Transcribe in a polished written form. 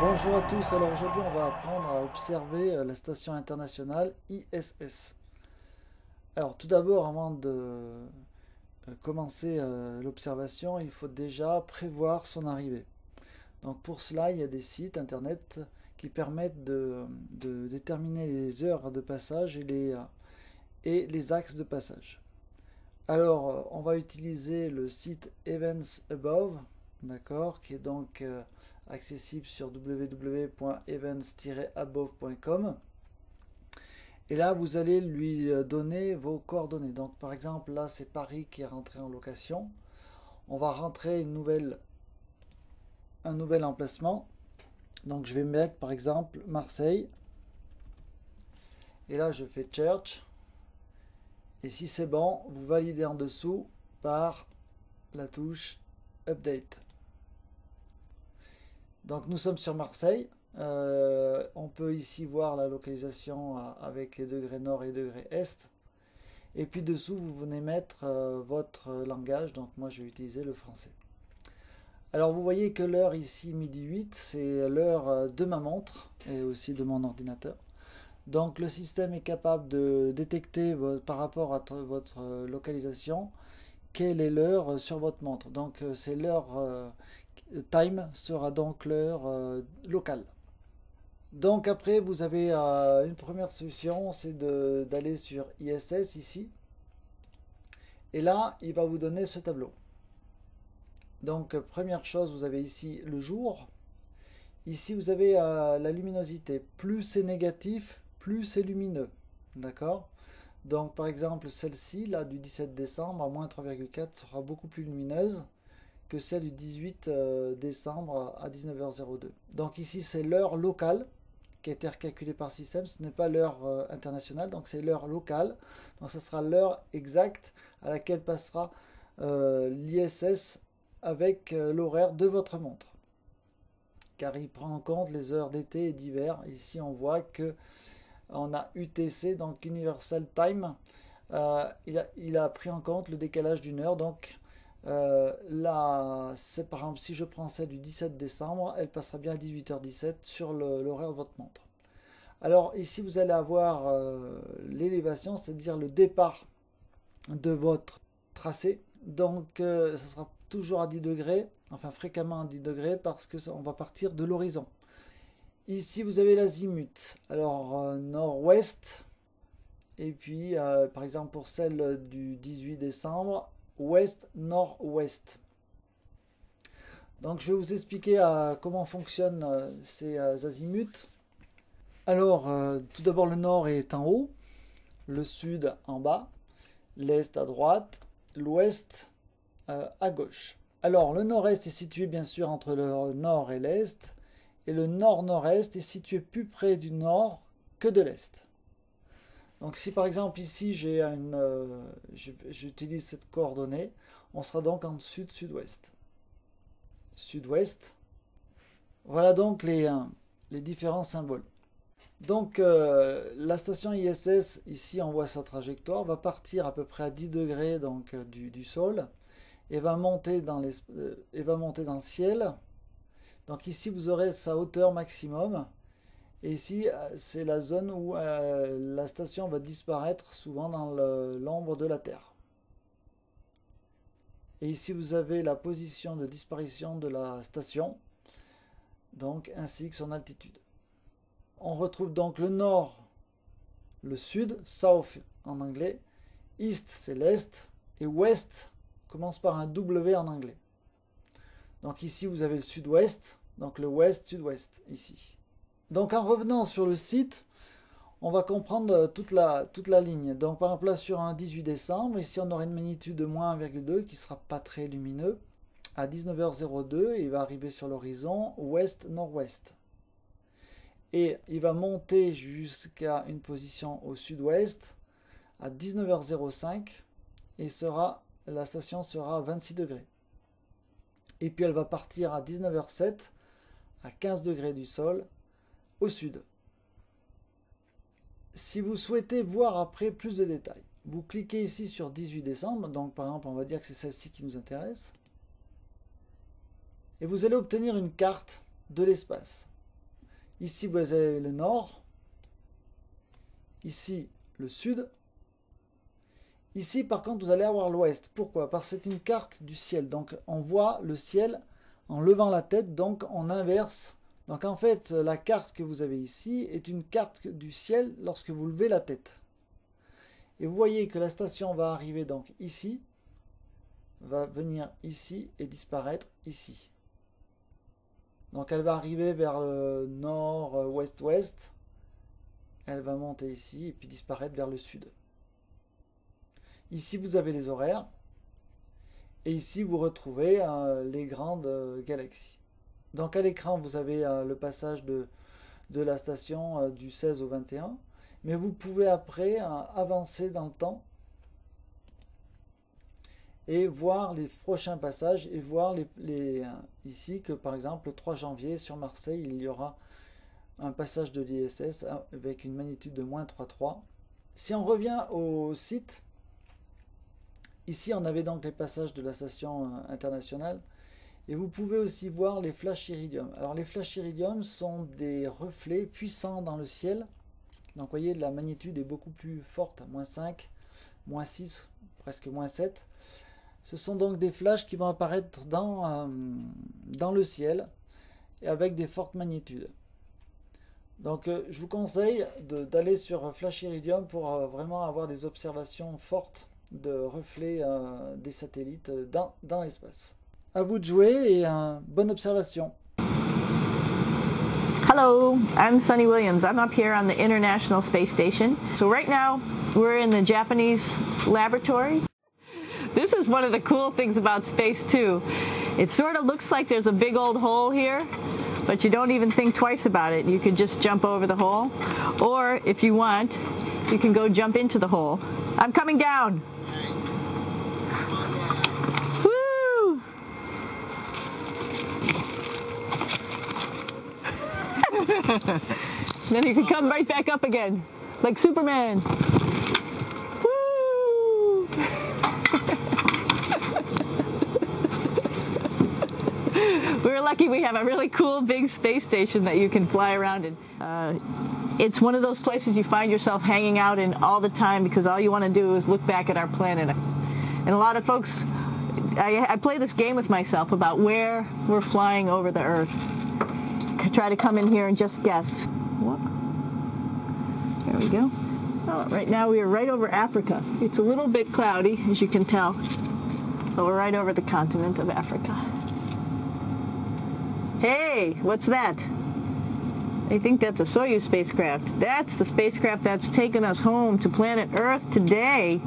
Bonjour à tous, alors aujourd'hui on va apprendre à observer la station internationale ISS. Alors tout d'abord, avant de commencer l'observation, il faut déjà prévoir son arrivée. Donc pour cela, il y a des sites internet qui permettent de déterminer les heures de passage et les axes de passage. Alors on va utiliser le site Events Above, d'accord, qui est donc accessible sur www.events-above.com. Et là, vous allez lui donner vos coordonnées. Donc, par exemple, là, c'est Paris qui est rentré en location. On va rentrer un nouvel emplacement. Donc, je vais mettre, par exemple, Marseille. Et là, je fais Church. Et si c'est bon, vous validez en dessous par la touche Update. Donc, nous sommes sur Marseille. On peut ici voir la localisation avec les degrés nord et degrés est. Et puis dessous, vous venez mettre votre langage. Donc moi, je vais utiliser le français. Alors vous voyez que l'heure ici, midi 8, c'est l'heure de ma montre et aussi de mon ordinateur. Donc le système est capable de détecter par rapport à votre localisation quelle est l'heure sur votre montre. Donc c'est l'heure time sera donc l'heure locale. Donc après, vous avez une première solution, c'est d'aller sur ISS ici. Et là, il va vous donner ce tableau. Donc première chose, vous avez ici le jour. Ici, vous avez la luminosité. Plus c'est négatif, plus c'est lumineux. D'accord? Donc par exemple, celle-ci, là, du 17 décembre à moins 3,4 sera beaucoup plus lumineuse que celle du 18 décembre à 19h02. Donc ici, c'est l'heure locale qui a été recalculée par le système. Ce n'est pas l'heure internationale, donc c'est l'heure locale. Donc ce sera l'heure exacte à laquelle passera l'ISS avec l'horaire de votre montre. Car il prend en compte les heures d'été et d'hiver. Ici, on voit que on a UTC, donc Universal Time. Il a pris en compte le décalage d'une heure. Donc là, c'est par exemple, si je prends celle du 17 décembre, elle passera bien à 18h17 sur l'horaire de votre montre. Alors ici, vous allez avoir l'élévation, c'est-à-dire le départ de votre tracé. Donc ça sera toujours à 10 degrés, enfin fréquemment à 10 degrés parce que on va partir de l'horizon. Ici, vous avez l'azimut. Alors nord-ouest, et puis par exemple pour celle du 18 décembre, ouest-nord-ouest. Donc je vais vous expliquer comment fonctionnent ces azimuts. Alors tout d'abord, le nord est en haut, le sud en bas, l'est à droite, l'ouest à gauche. Alors le nord-est est situé bien sûr entre le nord et l'est, et le nord-nord-est est situé plus près du nord que de l'est. Donc si par exemple ici j'utilise cette coordonnée, on sera donc en sud-sud-ouest. Sud-ouest. Voilà donc les différents symboles. Donc la station ISS, ici on voit sa trajectoire, va partir à peu près à 10 degrés donc, du sol et va monter dans le ciel. Donc ici vous aurez sa hauteur maximum. Et ici c'est la zone où la station va disparaître souvent dans l'ombre de la Terre. Et ici vous avez la position de disparition de la station, donc ainsi que son altitude. On retrouve donc le nord, le sud, south en anglais, east c'est l'est, et west commence par un W en anglais. Donc ici vous avez le sud-ouest, donc le ouest, sud-ouest ici. Donc en revenant sur le site, on va comprendre toute la ligne. Donc par exemple là sur un 18 décembre, ici on aura une magnitude de moins 1,2 qui ne sera pas très lumineux. À 19h02, il va arriver sur l'horizon ouest-nord-ouest. Et il va monter jusqu'à une position au sud-ouest à 19h05 et la station sera à 26 degrés. Et puis elle va partir à 19h07 à 15 degrés du sol au sud. Si vous souhaitez voir après plus de détails, vous cliquez ici sur 18 décembre, donc par exemple on va dire que c'est celle-ci qui nous intéresse, et vous allez obtenir une carte de l'espace. Ici, vous avez le nord. Ici, le sud. Ici, par contre, vous allez avoir l'ouest. Pourquoi? Parce que c'est une carte du ciel. Donc, on voit le ciel en levant la tête, donc on inverse. Donc, en fait, la carte que vous avez ici est une carte du ciel lorsque vous levez la tête. Et vous voyez que la station va arriver donc ici, va venir ici et disparaître ici. Donc, elle va arriver vers le nord, ouest-ouest. Elle va monter ici et puis disparaître vers le sud. Ici, vous avez les horaires. Et ici, vous retrouvez les grandes galaxies. Donc, à l'écran, vous avez le passage de la station du 16 au 21. Mais vous pouvez après avancer dans le temps et voir les prochains passages et voir ici que, par exemple, le 3 janvier, sur Marseille, il y aura un passage de l'ISS avec une magnitude de -3,3. Si on revient au site, ici, on avait donc les passages de la station internationale et vous pouvez aussi voir les flashs iridium. Alors, les flashs iridium sont des reflets puissants dans le ciel. Donc, vous voyez, la magnitude est beaucoup plus forte, -5, -6, presque -7. Ce sont donc des flashs qui vont apparaître dans le ciel et avec des fortes magnitudes. Donc, je vous conseille d'aller sur Flash Iridium pour vraiment avoir des observations fortes de reflets des satellites dans l'espace. À vous de jouer et bonne observation. Hello, I'm Sunny Williams. I'm up here on the International Space Station. So right now we're in the Japanese laboratory. This is one of the cool things about space too. It sort of looks like there's a big old hole here, but you don't even think twice about it. You can just jump over the hole, or if you want, you can go jump into the hole. I'm coming down. Woo! Then you can come right back up again, like Superman. Woo! We're lucky we have a really cool big space station that you can fly around in. It's one of those places you find yourself hanging out in all the time because all you want to do is look back at our planet. And a lot of folks, I play this game with myself about where we're flying over the Earth. I try to come in here and just guess. Whoop. There we go. So right now we are right over Africa. It's a little bit cloudy, as you can tell, but we're right over the continent of Africa. Hey, what's that? I think that's a Soyuz spacecraft. That's the spacecraft that's taken us home to planet Earth today.